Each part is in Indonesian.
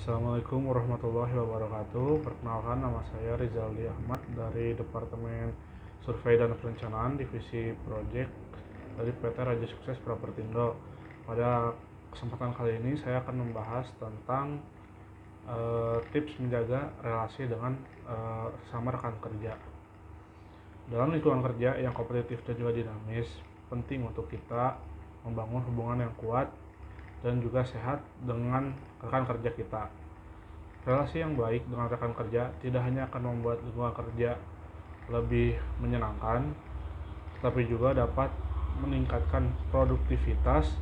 Assalamualaikum warahmatullahi wabarakatuh. Perkenalkan, nama saya Rizaldi Ahmad dari Departemen Survei dan Perencanaan Divisi Project dari PT Raja Sukses Propertindo. Pada kesempatan kali ini saya akan membahas tentang tips menjaga relasi dengan sesama rekan kerja. Dalam lingkungan kerja yang kompetitif dan juga dinamis, penting untuk kita membangun hubungan yang kuat dan juga sehat dengan rekan kerja kita. Relasi yang baik dengan rekan kerja tidak hanya akan membuat lingkungan kerja lebih menyenangkan, tetapi juga dapat meningkatkan produktivitas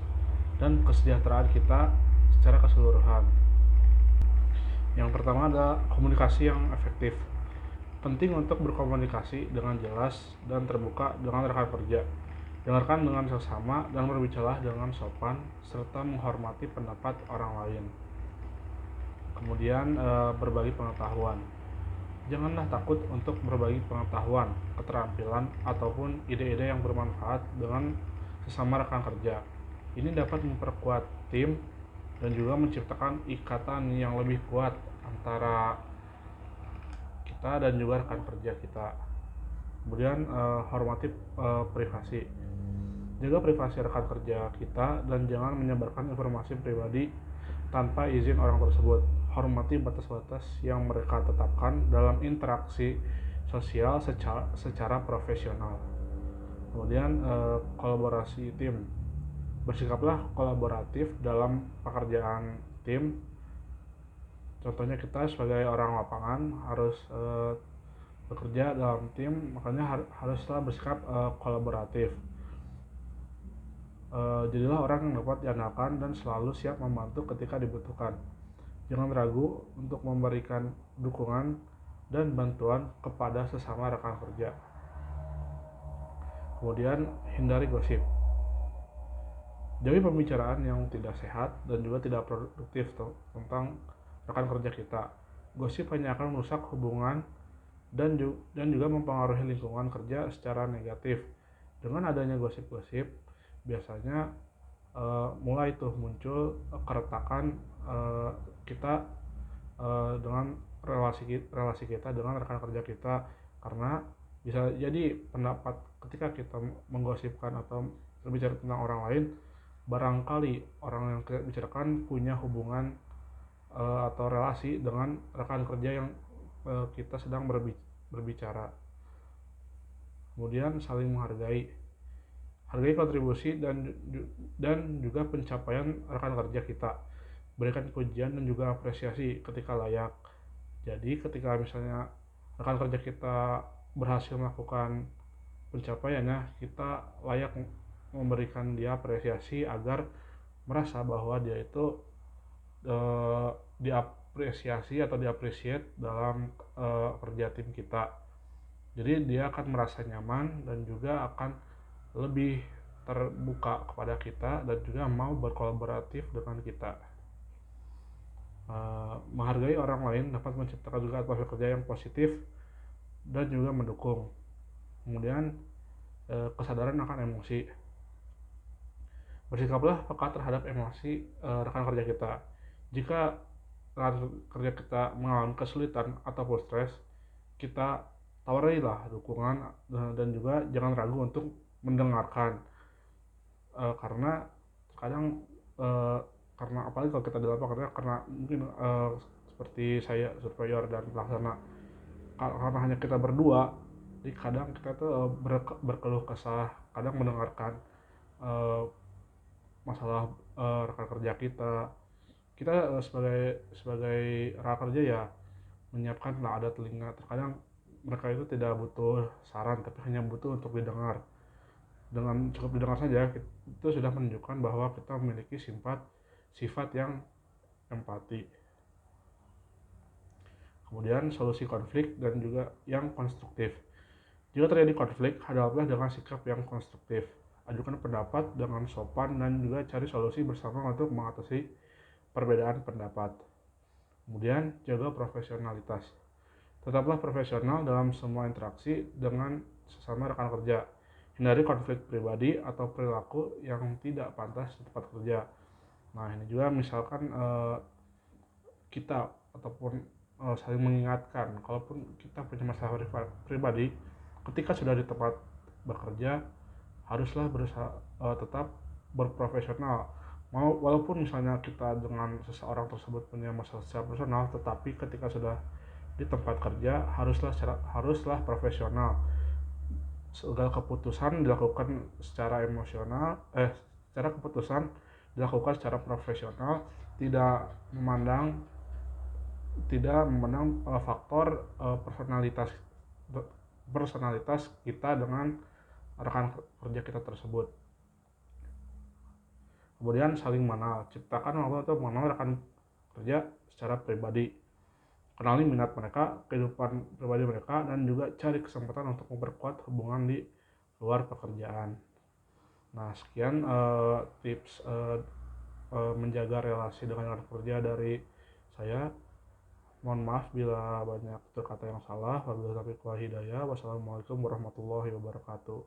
dan kesejahteraan kita secara keseluruhan. Yang pertama adalah komunikasi yang efektif. Penting untuk berkomunikasi dengan jelas dan terbuka dengan rekan kerja. Dengarkan dengan seksama dan berbicara dengan sopan serta menghormati pendapat orang lain. Kemudian berbagi pengetahuan. Janganlah takut untuk berbagi pengetahuan, keterampilan, ataupun ide-ide yang bermanfaat dengan sesama rekan kerja. Ini dapat memperkuat tim dan juga menciptakan ikatan yang lebih kuat antara kita dan juga rekan kerja kita. Kemudian hormati privasi. Jaga privasi rekan kerja kita dan jangan menyebarkan informasi pribadi tanpa izin orang tersebut. Hormati batas-batas yang mereka tetapkan dalam interaksi sosial secara profesional. Kemudian kolaborasi tim. Bersikaplah kolaboratif dalam pekerjaan tim. Contohnya kita sebagai orang lapangan harus bekerja dalam tim, makanya haruslah bersikap kolaboratif. Jadilah orang yang dapat diandalkan dan selalu siap membantu ketika dibutuhkan. Jangan ragu untuk memberikan dukungan dan bantuan kepada sesama rekan kerja. Kemudian hindari gosip. Jauhi pembicaraan yang tidak sehat dan juga tidak produktif tentang rekan kerja kita. Gosip hanya akan merusak hubungan dan juga mempengaruhi lingkungan kerja secara negatif. Dengan adanya gosip-gosip, biasanya mulai tuh muncul keretakan kita dengan relasi kita dengan rekan kerja kita, karena bisa jadi pendapat ketika kita menggosipkan atau berbicara tentang orang lain, barangkali orang yang kita bicarakan punya hubungan atau relasi dengan rekan kerja yang kita sedang berbicara. Kemudian saling menghargai. Hargai kontribusi dan juga pencapaian rekan kerja kita. Berikan pujian dan juga apresiasi ketika layak. Jadi ketika misalnya rekan kerja kita berhasil melakukan pencapaiannya, kita layak memberikan dia apresiasi agar merasa bahwa dia itu diapresiasi atau diappreciate dalam kerja tim kita. Jadi dia akan merasa nyaman dan juga akan lebih terbuka kepada kita dan juga mau berkolaboratif dengan kita. Menghargai orang lain dapat menciptakan juga atmosfer kerja yang positif dan juga mendukung. Kemudian kesadaran akan emosi. Bersikaplah peka terhadap emosi rekan kerja kita. Jika rekan kerja kita mengalami kesulitan ataupun stres, kita tawarilah dukungan dan juga jangan ragu untuk mendengarkan, karena kadang karena apalagi kalau kita di lapangan, karena mungkin seperti saya surveyor dan pelaksana, karena hanya kita berdua, jadi kadang kita tuh berkeluh kesah, kadang mendengarkan masalah rekan kerja kita sebagai rekan kerja ya menyiapkan ada telinga. Terkadang mereka itu tidak butuh saran tapi hanya butuh untuk didengar. Dengan cukup didengar saja itu sudah menunjukkan bahwa kita memiliki sifat yang empati. Kemudian solusi konflik dan juga yang konstruktif. Jika terjadi konflik, hadaplah dengan sikap yang konstruktif. Ajukan pendapat dengan sopan dan juga cari solusi bersama untuk mengatasi perbedaan pendapat. Kemudian jaga profesionalitas. Tetaplah profesional dalam semua interaksi dengan sesama rekan kerja. Hindari konflik pribadi atau perilaku yang tidak pantas di tempat kerja. Nah, ini juga misalkan kita ataupun saling mengingatkan kalaupun kita punya masalah pribadi ketika sudah di tempat bekerja haruslah berusaha tetap berprofesional. Walaupun misalnya kita dengan seseorang tersebut punya masalah secara personal, tetapi ketika sudah di tempat kerja haruslah profesional. Segala keputusan dilakukan secara secara keputusan dilakukan secara profesional, tidak memandang faktor personalitas kita dengan rekan kerja kita tersebut. Kemudian saling mengenal, ciptakan atau mengenal rekan kerja secara pribadi, kenali minat mereka, kehidupan pribadi mereka, dan juga cari kesempatan untuk memperkuat hubungan di luar pekerjaan. Nah, sekian tips menjaga relasi dengan rekan kerja dari saya. Mohon maaf bila banyak kata yang salah. Wabillahi taufiq wal hidayah. Wassalamualaikum warahmatullahi wabarakatuh.